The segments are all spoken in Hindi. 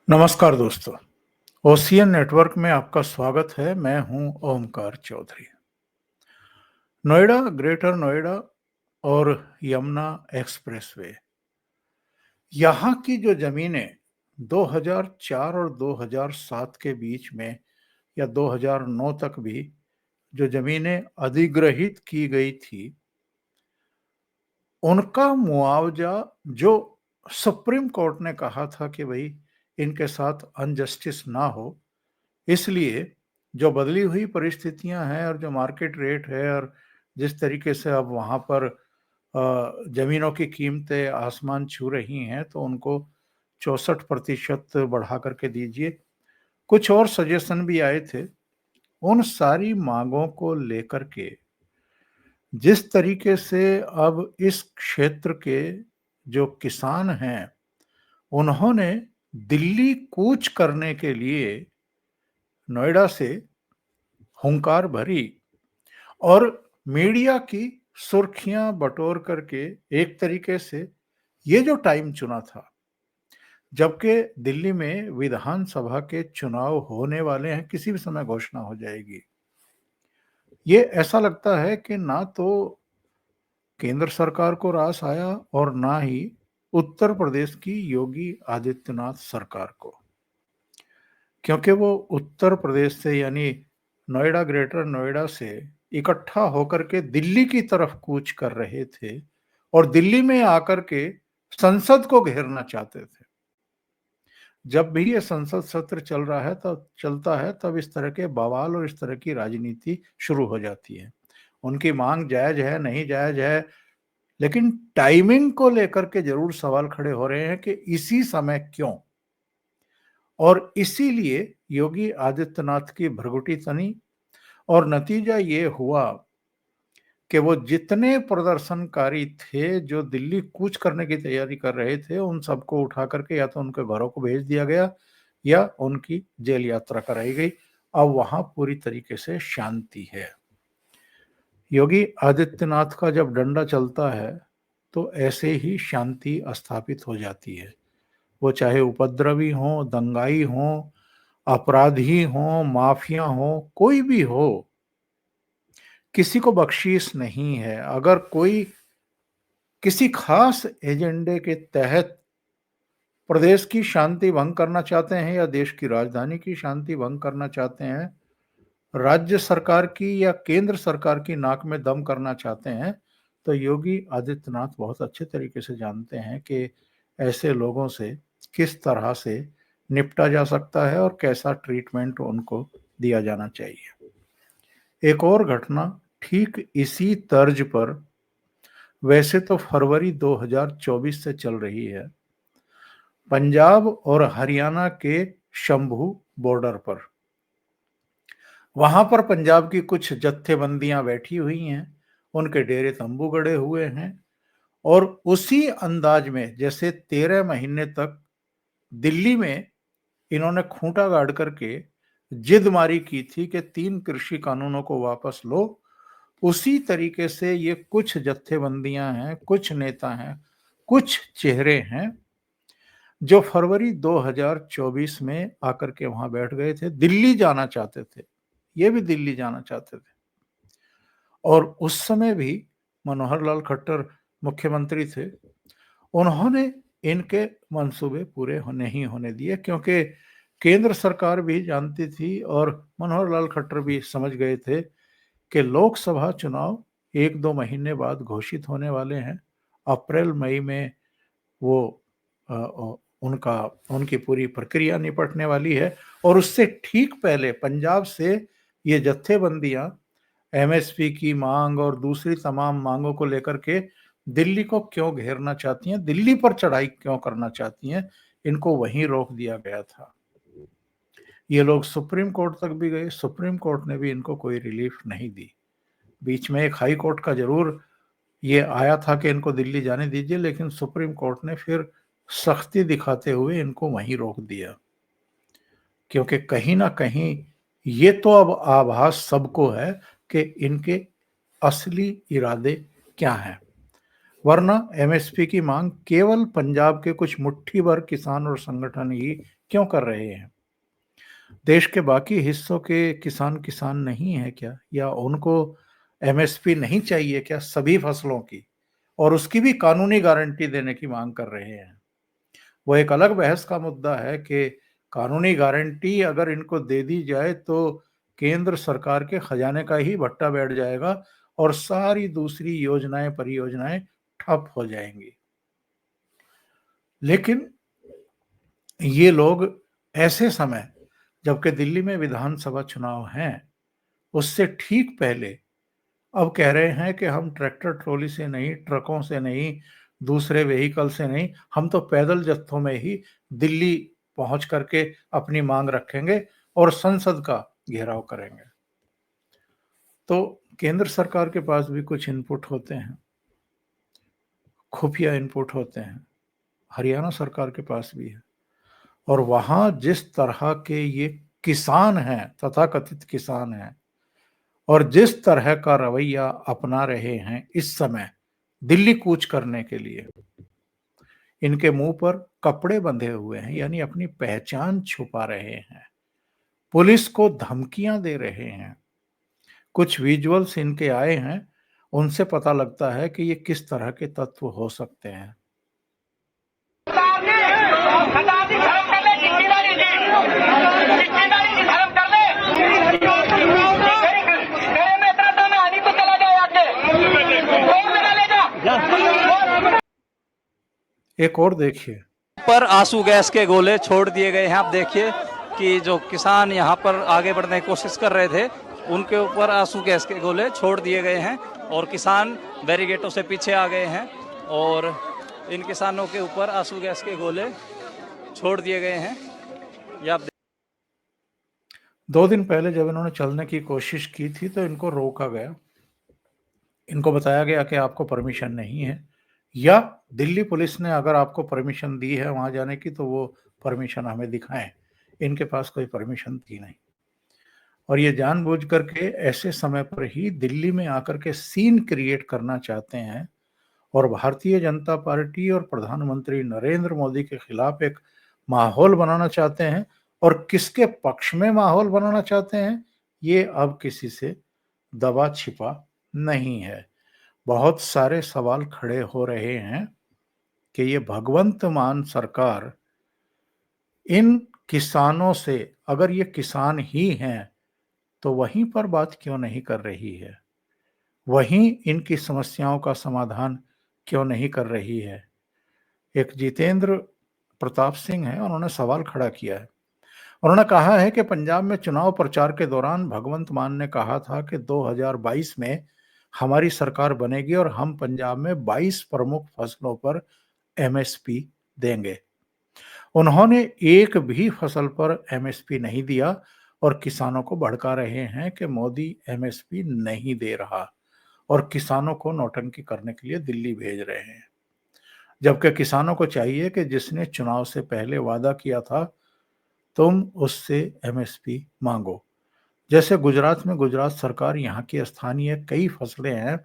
नमस्कार दोस्तों, ओशियन नेटवर्क में आपका स्वागत है। मैं हूं ओमकार चौधरी। नोएडा, ग्रेटर नोएडा और यमुना एक्सप्रेसवे, यहाँ की जो जमीनें 2004 और 2007 के बीच में या 2009 तक भी जो जमीनें अधिग्रहित की गई थी, उनका मुआवजा जो सुप्रीम कोर्ट ने कहा था कि भाई इनके साथ अनजस्टिस ना हो, इसलिए जो बदली हुई परिस्थितियां हैं और जो मार्केट रेट है और जिस तरीके से अब वहां पर जमीनों की कीमतें आसमान छू रही हैं, तो उनको 64% बढ़ा करके दीजिए। कुछ और सजेशन भी आए थे। उन सारी मांगों को लेकर के जिस तरीके से अब इस क्षेत्र के जो किसान हैं, उन्होंने दिल्ली कूच करने के लिए नोएडा से हुंकार भरी और मीडिया की सुर्खियां बटोर करके एक तरीके से ये जो टाइम चुना था, जबकि दिल्ली में विधानसभा के चुनाव होने वाले हैं, किसी भी समय घोषणा हो जाएगी। ये ऐसा लगता है कि ना तो केंद्र सरकार को रास आया और ना ही उत्तर प्रदेश की योगी आदित्यनाथ सरकार को, क्योंकि वो उत्तर प्रदेश से यानी नोएडा, ग्रेटर नोएडा से इकट्ठा होकर के दिल्ली की तरफ कूच कर रहे थे और दिल्ली में आकर के संसद को घेरना चाहते थे। जब भी ये संसद सत्र चल रहा है, तब चलता है, तब इस तरह के बवाल और इस तरह की राजनीति शुरू हो जाती है। उनकी मांग जायज है, नहीं जायज है, लेकिन टाइमिंग को लेकर के जरूर सवाल खड़े हो रहे हैं कि इसी समय क्यों। और इसीलिए योगी आदित्यनाथ की भ्रगुटी तनी और नतीजा ये हुआ कि वो जितने प्रदर्शनकारी थे जो दिल्ली कूच करने की तैयारी कर रहे थे, उन सबको उठा करके या तो उनके घरों को भेज दिया गया या उनकी जेल यात्रा कराई गई। अब वहां पूरी तरीके से शांति है। योगी आदित्यनाथ का जब डंडा चलता है तो ऐसे ही शांति स्थापित हो जाती है। वो चाहे उपद्रवी हो, दंगाई हो, अपराधी हो, माफिया हो, कोई भी हो, किसी को बख्शीश नहीं है। अगर कोई किसी खास एजेंडे के तहत प्रदेश की शांति भंग करना चाहते हैं या देश की राजधानी की शांति भंग करना चाहते हैं, राज्य सरकार की या केंद्र सरकार की नाक में दम करना चाहते हैं, तो योगी आदित्यनाथ बहुत अच्छे तरीके से जानते हैं कि ऐसे लोगों से किस तरह से निपटा जा सकता है और कैसा ट्रीटमेंट उनको दिया जाना चाहिए। एक और घटना ठीक इसी तर्ज पर वैसे तो फरवरी 2024 से चल रही है, पंजाब और हरियाणा के शंभू बॉर्डर पर। वहां पर पंजाब की कुछ जत्थेबंदियां बैठी हुई हैं, उनके डेरे तंबू गड़े हुए हैं और उसी अंदाज में जैसे 13 महीने तक दिल्ली में इन्होंने खूंटा गाड़ करके जिद मारी की थी कि 3 कृषि कानूनों को वापस लो, उसी तरीके से ये कुछ जत्थेबंदियां हैं, कुछ नेता हैं, कुछ चेहरे हैं जो फरवरी 2024 में आकर के वहां बैठ गए थे। दिल्ली जाना चाहते थे, ये भी दिल्ली जाना चाहते थे और उस समय भी मनोहर लाल खट्टर मुख्यमंत्री थे। उन्होंने इनके मंसूबे पूरे नहीं होने दिए, क्योंकि केंद्र सरकार भी जानती थी और मनोहर लाल खट्टर भी समझ गए थे कि लोकसभा चुनाव 1-2 महीने बाद घोषित होने वाले हैं। अप्रैल मई में वो उनका उनकी पूरी प्रक्रिया निपटने वाली है और उससे ठीक पहले पंजाब से ये जत्थेबंदियां एमएसपी की मांग और दूसरी तमाम मांगों को लेकर के दिल्ली को क्यों घेरना चाहती हैं, दिल्ली पर चढ़ाई क्यों करना चाहती हैं, इनको वहीं रोक दिया गया था। ये लोग सुप्रीम कोर्ट तक भी गए, सुप्रीम कोर्ट ने भी इनको कोई रिलीफ नहीं दी। बीच में एक हाई कोर्ट का जरूर ये आया था कि इनको दिल्ली जाने दीजिए, लेकिन सुप्रीम कोर्ट ने फिर सख्ती दिखाते हुए इनको वहीं रोक दिया, क्योंकि कहीं ना कहीं ये तो अब आभास सबको है कि इनके असली इरादे क्या हैं। वरना एमएसपी की मांग केवल पंजाब के कुछ मुट्ठी भर किसान और संगठन ही क्यों कर रहे हैं? देश के बाकी हिस्सों के किसान किसान नहीं है क्या? या उनको एमएसपी नहीं चाहिए क्या सभी फसलों की? और उसकी भी कानूनी गारंटी देने की मांग कर रहे हैं। वो एक अलग बहस का मुद्दा है कि कानूनी गारंटी अगर इनको दे दी जाए तो केंद्र सरकार के खजाने का ही भट्टा बैठ जाएगा और सारी दूसरी योजनाएं परियोजनाएं ठप हो जाएंगी। लेकिन ये लोग ऐसे समय, जबकि दिल्ली में विधानसभा चुनाव हैं, उससे ठीक पहले अब कह रहे हैं कि हम ट्रैक्टर ट्रॉली से नहीं, ट्रकों से नहीं, दूसरे व्हीकल से नहीं, हम तो पैदल जत्थों में ही दिल्ली पहुंच करके अपनी मांग रखेंगे और संसद का घेराव करेंगे। तो केंद्र सरकार के पास भी कुछ इनपुट होते हैं, खुफिया इनपुट होते हैं। हरियाणा सरकार के पास भी है। और वहां जिस तरह के ये किसान हैं, तथाकथित किसान हैं, और जिस तरह का रवैया अपना रहे हैं इस समय दिल्ली कूच करने के लिए, इनके मुंह पर कपड़े बंधे हुए हैं, यानी अपनी पहचान छुपा रहे हैं, पुलिस को धमकियां दे रहे हैं। कुछ विजुअल्स इनके आए हैं, उनसे पता लगता है कि ये किस तरह के तत्व हो सकते हैं। एक और देखिए, पर आंसू गैस के गोले छोड़ दिए गए हैं। आप देखिए कि जो किसान यहाँ पर आगे बढ़ने की कोशिश कर रहे थे, उनके ऊपर आंसू गैस के गोले छोड़ दिए गए हैं और किसान बैरिकेडों से पीछे आ गए हैं और इन किसानों के ऊपर आंसू गैस के गोले छोड़ दिए गए हैं। ये आप 2 दिन पहले जब इन्होंने चलने की कोशिश की थी तो इनको रोका गया। इनको बताया गया कि आपको परमिशन नहीं है, या दिल्ली पुलिस ने अगर आपको परमिशन दी है वहां जाने की तो वो परमिशन हमें दिखाएं। इनके पास कोई परमिशन थी नहीं, और ये जानबूझ करके ऐसे समय पर ही दिल्ली में आकर के सीन क्रिएट करना चाहते हैं और भारतीय जनता पार्टी और प्रधानमंत्री नरेंद्र मोदी के खिलाफ एक माहौल बनाना चाहते हैं। और किसके पक्ष में माहौल बनाना चाहते हैं, ये अब किसी से दबा छिपा नहीं है। बहुत सारे सवाल खड़े हो रहे हैं कि ये भगवंत मान सरकार इन किसानों से, अगर ये किसान ही हैं, तो वहीं पर बात क्यों नहीं कर रही है? वहीं इनकी समस्याओं का समाधान क्यों नहीं कर रही है? एक जितेंद्र प्रताप सिंह है, उन्होंने सवाल खड़ा किया है। उन्होंने कहा है कि पंजाब में चुनाव प्रचार के दौरान भगवंत मान ने कहा था कि 2022 में हमारी सरकार बनेगी और हम पंजाब में 22 प्रमुख फसलों पर एमएसपी देंगे। उन्होंने एक भी फसल पर एमएसपी नहीं दिया और किसानों को भड़का रहे हैं कि मोदी एमएसपी नहीं दे रहा और किसानों को नौटंकी करने के लिए दिल्ली भेज रहे हैं। जबकि किसानों को चाहिए कि जिसने चुनाव से पहले वादा किया था, तुम उससे एमएसपी मांगो। जैसे गुजरात में गुजरात सरकार यहाँ की स्थानीय कई फसलें हैं,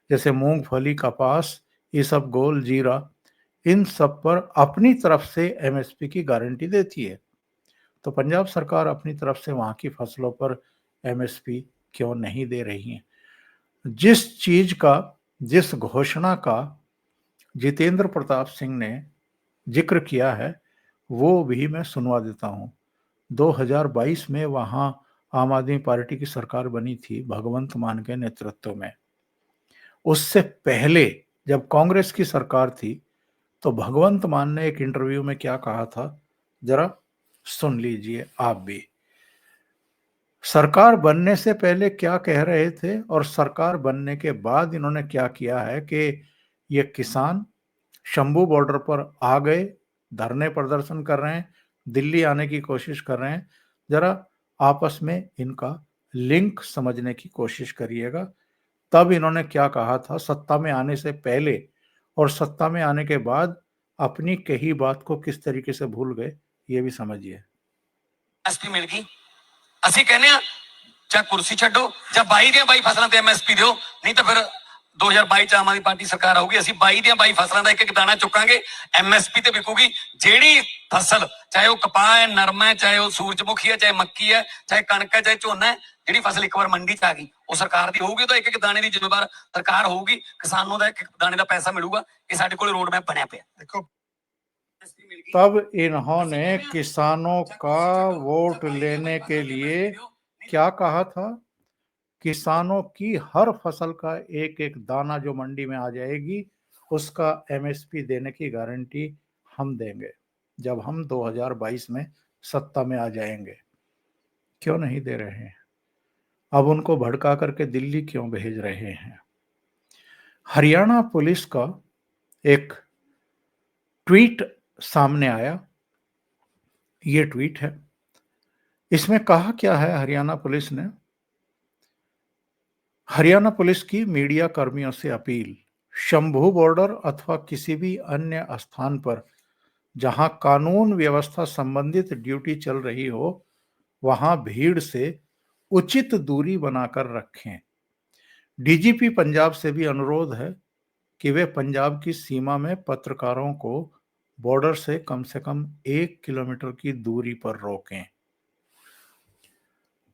जैसे मूंगफली, कपास, इसबगोल, जीरा, इन सब पर अपनी तरफ से एमएसपी की गारंटी देती है। तो पंजाब सरकार अपनी तरफ से वहां की फसलों पर एमएसपी क्यों नहीं दे रही है? जिस चीज का, जिस घोषणा का जितेंद्र प्रताप सिंह ने जिक्र किया है, वो भी मैं सुनवा देता हूं। 2022 में वहां आम आदमी पार्टी की सरकार बनी थी भगवंत मान के नेतृत्व में। उससे पहले जब कांग्रेस की सरकार थी तो भगवंत मान ने एक इंटरव्यू में क्या कहा था, जरा सुन लीजिए आप भी। सरकार बनने से पहले क्या कह रहे थे और सरकार बनने के बाद इन्होंने क्या किया है कि ये किसान शंभू बॉर्डर पर आ गए, धरने प्रदर्शन कर रहे हैं, दिल्ली आने की कोशिश कर रहे हैं। जरा आपस में इनका लिंक समझने की कोशिश करिएगा। तब इन्होंने क्या कहा था सत्ता में आने से पहले, और सत्ता में आने के बाद अपनी कही बात को किस तरीके से भूल गए, ये भी समझिए। एमएसपी मिल गई, ਅਸੀਂ ਕਹਿੰਦੇ ਆ ਜਾਂ ਕੁਰਸੀ ਛੱਡੋ ਜਾਂ 22 ਦੀਆਂ 22 ਫਸਲਾਂ ਤੇ ਐਮਐਸਪੀ ਦਿਓ, ਨਹੀਂ ਤਾਂ ਫਿਰ 2022 ਚ ਆਮ ਆਦਮੀ ਪਾਰਟੀ ਸਰਕਾਰ ਆਊਗੀ, ਅਸੀਂ 22 ਦੀਆਂ 22 ਫਸਲਾਂ ਦਾ ਇੱਕ ਇੱਕ ਦਾਣਾ ਚੁੱਕਾਂਗੇ, MSP ਤੇ ਵਿਕੂਗੀ। ਜਿਹੜੀ ਫਸਲ ਚਾਹੇ ਉਹ ਕਪਾਹ ਹੈ, ਨਰਮਾ ਹੈ, ਚਾਹੇ ਉਹ ਸੂਰਜਮੁਖੀ ਹੈ, ਚਾਹੇ ਮੱਕੀ ਹੈ, ਚਾਹੇ ਕਣਕ ਹੈ, ਚਾਹੇ ਝੋਨਾ ਹੈ, ਜਿਹੜੀ ਫਸਲ ਇੱਕ ਵਾਰ ਮੰਡੀ ਚ ਆ ਗਈ ਉਹ ਸਰਕਾਰ ਦੀ ਹੋਊਗੀ। ਤਾਂ ਇੱਕ ਇੱਕ ਦਾਣੇ ਦੀ ਜ਼ਿੰਮੇਵਾਰ ਸਰਕਾਰ ਹੋਊਗੀ, किसानों का एक एक दाने का पैसा मिलूगा। ये साडे कोल रोड मैप बनया पिया। देखो तब इन्होंने किसानों का वोट लेने के लिए क्या कहा था? किसानों की हर फसल का एक एक दाना जो मंडी में आ जाएगी उसका MSP देने की गारंटी हम देंगे जब हम 2022 में सत्ता में आ जाएंगे। क्यों नहीं दे रहे हैं? अब उनको भड़का करके दिल्ली क्यों भेज रहे हैं? हरियाणा पुलिस का एक ट्वीट सामने आया। ये ट्वीट है, इसमें कहा क्या है हरियाणा पुलिस ने? हरियाणा पुलिस की मीडिया कर्मियों से अपील, शंभू बॉर्डर अथवा किसी भी अन्य स्थान पर जहां कानून व्यवस्था संबंधित ड्यूटी चल रही हो वहां भीड़ से उचित दूरी बनाकर रखें। डीजीपी पंजाब से भी अनुरोध है कि वे पंजाब की सीमा में पत्रकारों को बॉर्डर से कम 1 किलोमीटर की दूरी पर रोकें।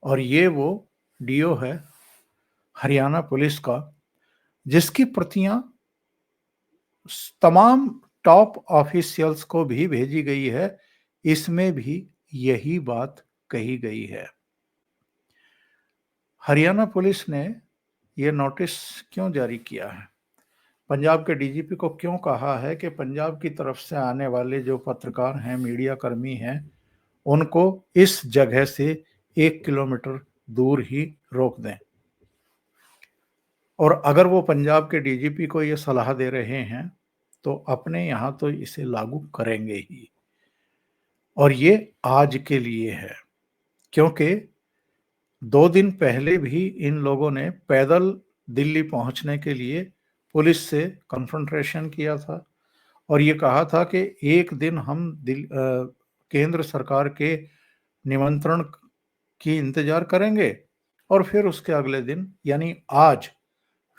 और ये वो डीओ है हरियाणा पुलिस का जिसकी प्रतियां तमाम टॉप ऑफिशियल्स को भी भेजी गई है। इसमें भी यही बात कही गई है। हरियाणा पुलिस ने यह नोटिस क्यों जारी किया है? पंजाब के डीजीपी को क्यों कहा है कि पंजाब की तरफ से आने वाले जो पत्रकार हैं, मीडिया कर्मी हैं, उनको इस जगह से 1 किलोमीटर दूर ही रोक दें? और अगर वो पंजाब के डीजीपी को ये सलाह दे रहे हैं तो अपने यहाँ तो इसे लागू करेंगे ही। और ये आज के लिए है, क्योंकि 2 दिन पहले भी इन लोगों ने पैदल दिल्ली पहुंचने के लिए पुलिस से कन्फ्रंटेशन किया था और ये कहा था कि एक दिन हम केंद्र सरकार के निमंत्रण की इंतजार करेंगे और फिर उसके अगले दिन यानी आज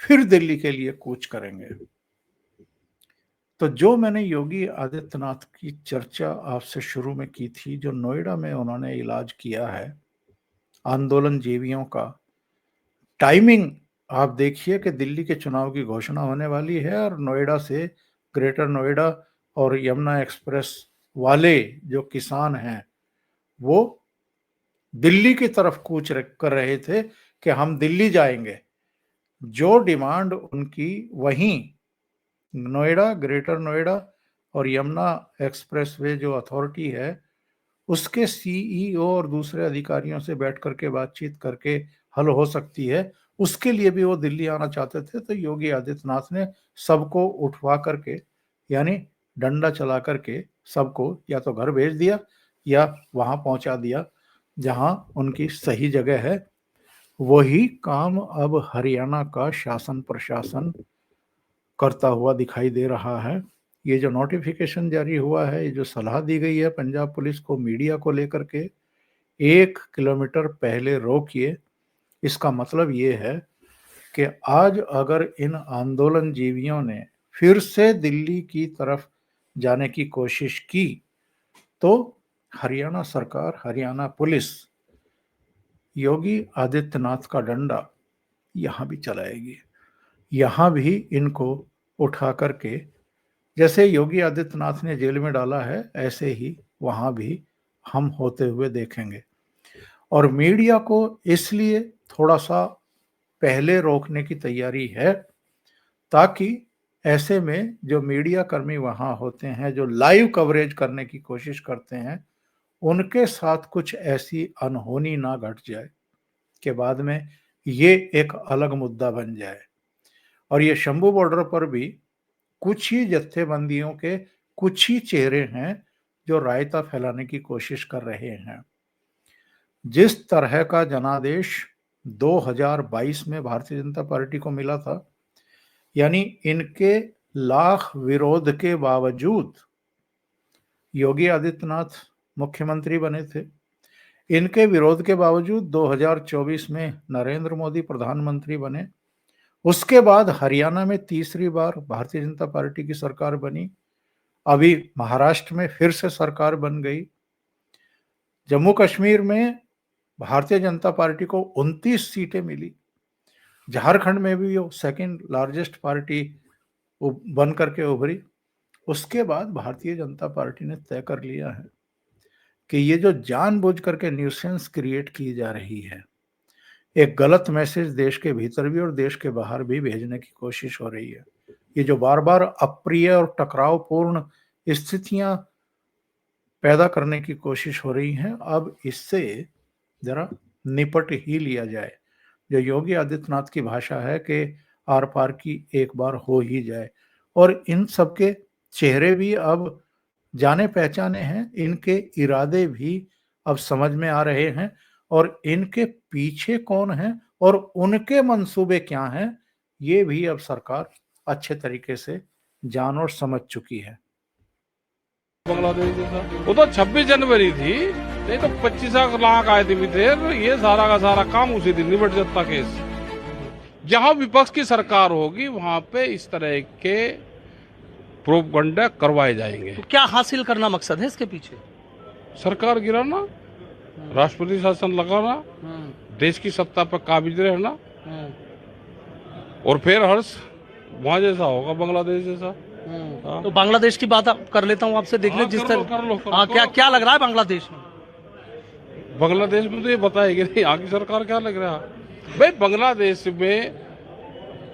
फिर दिल्ली के लिए कूच करेंगे। तो जो मैंने योगी आदित्यनाथ की चर्चा आपसे शुरू में की थी, जो नोएडा में उन्होंने इलाज किया है आंदोलन जीवियों का, टाइमिंग आप देखिए कि दिल्ली के चुनाव की घोषणा होने वाली है और नोएडा से ग्रेटर नोएडा और यमुना एक्सप्रेस वाले जो किसान हैं वो दिल्ली की तरफ कूच कर रहे थे कि हम दिल्ली जाएंगे। जो डिमांड उनकी वहीं नोएडा, ग्रेटर नोएडा और यमुना एक्सप्रेसवे जो अथॉरिटी है उसके सीईओ और दूसरे अधिकारियों से बैठ करके बातचीत करके हल हो सकती है, उसके लिए भी वो दिल्ली आना चाहते थे। तो योगी आदित्यनाथ ने सबको उठवा करके यानी डंडा चला करके सबको या तो घर भेज दिया या वहां पहुंचा दिया जहां उनकी सही जगह है। वही काम अब हरियाणा का शासन प्रशासन करता हुआ दिखाई दे रहा है। ये जो नोटिफिकेशन जारी हुआ है, ये जो सलाह दी गई है पंजाब पुलिस को मीडिया को लेकर के 1 किलोमीटर पहले रोकिए, इसका मतलब ये है कि आज अगर इन आंदोलन जीवियों ने फिर से दिल्ली की तरफ जाने की कोशिश की तो हरियाणा सरकार, हरियाणा पुलिस योगी आदित्यनाथ का डंडा यहां भी चलाएगी। यहां भी इनको उठा करके जैसे योगी आदित्यनाथ ने जेल में डाला है ऐसे ही वहां भी हम होते हुए देखेंगे। और मीडिया को इसलिए थोड़ा सा पहले रोकने की तैयारी है ताकि ऐसे में जो मीडिया कर्मी वहां होते हैं, जो लाइव कवरेज करने की कोशिश करते हैं, उनके साथ कुछ ऐसी अनहोनी ना घट जाए कि बाद में ये एक अलग मुद्दा बन जाए। और ये शंभू बॉर्डर पर भी कुछ ही जत्थेबंदियों के कुछ ही चेहरे हैं जो रायता फैलाने की कोशिश कर रहे हैं। जिस तरह का जनादेश 2022 में भारतीय जनता पार्टी को मिला था, यानी इनके लाख विरोध के बावजूद योगी आदित्यनाथ मुख्यमंत्री बने थे। इनके विरोध के बावजूद 2024 में नरेंद्र मोदी प्रधानमंत्री बने उसके बाद हरियाणा में तीसरी बार भारतीय जनता पार्टी की सरकार बनी। अभी महाराष्ट्र में फिर से सरकार बन गई। जम्मू कश्मीर में भारतीय जनता पार्टी को 29 सीटें मिली। झारखंड में भी वो सेकंड लार्जेस्ट पार्टी बन करके उभरी। उसके बाद भारतीय जनता पार्टी ने तय कर लिया है कि ये जो जानबूझ करके न्यूसेंस क्रिएट की जा रही है, एक गलत मैसेज देश के भीतर भी और देश के बाहर भी भेजने की कोशिश हो रही है। ये जो बार बार अप्रिय और टकरावपूर्ण स्थितियां पैदा करने की कोशिश हो रही हैं, अब इससे जरा निपट ही लिया जाए। जो योगी आदित्यनाथ की भाषा है कि आर पार की एक बार हो ही जाए। और इन सबके चेहरे भी अब जाने पहचाने हैं, इनके इरादे भी अब समझ में आ रहे हैं और इनके पीछे कौन है और उनके मंसूबे क्या हैं, ये भी अब सरकार अच्छे तरीके से जान और समझ चुकी है। बांग्लादेश जैसा वो तो 26 जनवरी थी, नहीं तो 25 लाख आदमी थे। ये सारा का सारा काम उसी दिन निपट जाता केस। जहां विपक्ष की सरकार होगी वहां पे इस तरह के प्रोपगंडा करवाए जाएंगे। तो क्या हासिल करना मकसद है इसके पीछे? सरकार गिराना, राष्ट्रपति शासन लगाना, देश की सत्ता पर काबिज रहना, और फिर हर्ष वहां जैसा होगा बांग्लादेश जैसा। तो बांग्लादेश की बात कर लेता हूँ आपसे, देख ले जिस तरह। हाँ, क्या लग रहा है बांग्लादेश में? बांग्लादेश में तो ये बताएगी नहीं यहाँ की सरकार क्या लग रहा है। भाई बांग्लादेश में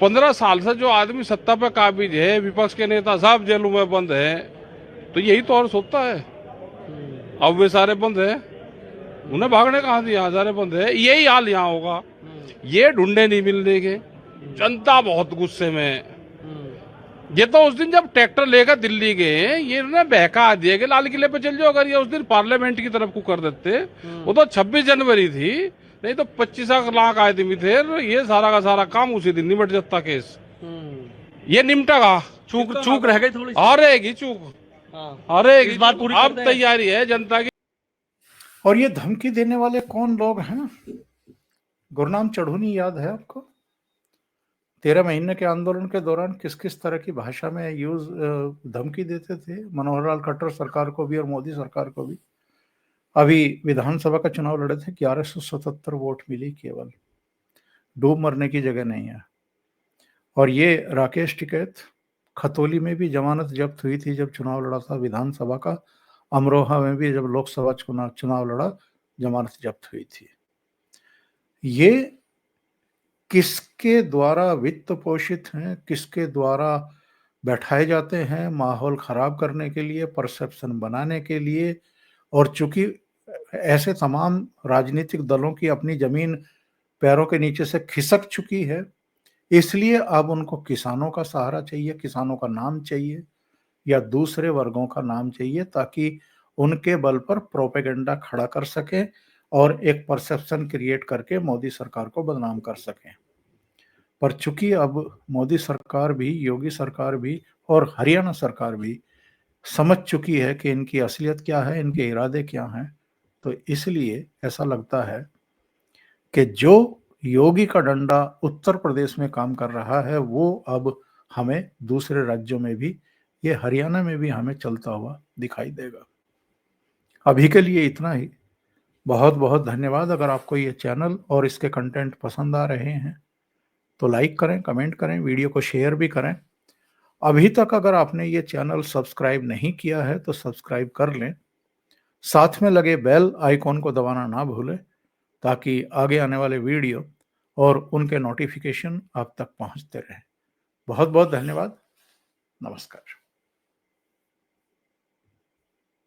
15 साल से जो आदमी सत्ता पे काबिज है, विपक्ष के नेता सब जेलों में बंद है, तो यही तो और होता है। अब वे सारे बंद है, उन्हें भागने कहाँ दिया, सारे बंद है। यही हाल यहाँ होगा। ये ढूंढे नहीं मिलने के, जनता बहुत गुस्से में। ये तो उस दिन जब ट्रैक्टर लेकर दिल्ली गए, ये ना बहका दिया कि लाल किले पे चल जाओ। अगर ये उस दिन पार्लियामेंट की तरफ को कर देते, वो तो 26 जनवरी थी, नहीं तो 25 लाख आदमी थे। ये सारा का सारा काम उसी दिन निपट जाता केस। ये निपटेगा। चूक रह गई थोड़ी, हारेगी चूक, हारेगी। इस बार पूरी अब तैयारी है जनता की। और ये धमकी देने वाले कौन लोग हैं? गुरनाम चढ़ूनी याद है आपको? 13 महीने के आंदोलन के दौरान किस किस तरह की भाषा में धमकी देते थे मनोहर लाल खट्टर सरकार को भी और मोदी सरकार को भी। अभी विधानसभा का चुनाव लड़े थे, 1177 वोट मिली केवल, डूब मरने की जगह नहीं है। और ये राकेश टिकैत खतौली में भी जमानत जब्त हुई थी जब चुनाव लड़ा था विधानसभा का। अमरोहा में भी जब लोकसभा चुनाव लड़ा, जमानत जब्त हुई थी। ये किसके द्वारा वित्त पोषित हैं, किसके द्वारा बैठाए जाते हैं माहौल खराब करने के लिए, परसेप्शन बनाने के लिए। और चूंकि ऐसे तमाम राजनीतिक दलों की अपनी जमीन पैरों के नीचे से खिसक चुकी है, इसलिए अब उनको किसानों का सहारा चाहिए, किसानों का नाम चाहिए या दूसरे वर्गों का नाम चाहिए, ताकि उनके बल पर प्रोपेगेंडा खड़ा कर सकें और एक परसेप्शन क्रिएट करके मोदी सरकार को बदनाम कर सकें। पर चूंकि अब मोदी सरकार भी, योगी सरकार भी और हरियाणा सरकार भी समझ चुकी है कि इनकी असलियत क्या है, इनके इरादे क्या हैं, तो इसलिए ऐसा लगता है कि जो योगी का डंडा उत्तर प्रदेश में काम कर रहा है, वो अब हमें दूसरे राज्यों में भी, ये हरियाणा में भी हमें चलता हुआ दिखाई देगा। अभी के लिए इतना ही। बहुत बहुत धन्यवाद। अगर आपको ये चैनल और इसके कंटेंट पसंद आ रहे हैं तो लाइक करें, कमेंट करें, वीडियो को शेयर भी करें। अभी तक अगर आपने ये चैनल सब्सक्राइब नहीं किया है तो सब्सक्राइब कर लें। साथ में लगे बेल आइकॉन को दबाना ना भूलें, ताकि आगे आने वाले वीडियो और उनके नोटिफिकेशन आप तक पहुंचते रहें। बहुत बहुत धन्यवाद। नमस्कार।